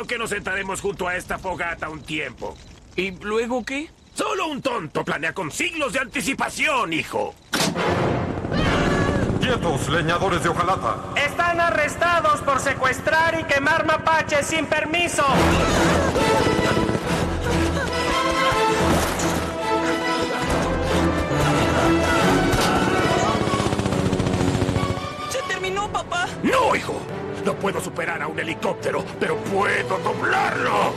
Creo que nos sentaremos junto a esta fogata un tiempo. ¿Y luego qué? Solo un tonto planea con siglos de anticipación, hijo. ¡Quietos, leñadores de hojalata! Están arrestados por secuestrar y quemar mapaches sin permiso. ¡Se terminó, papá! ¡No, hijo! No puedo superar a un helicóptero, pero puedo doblarlo.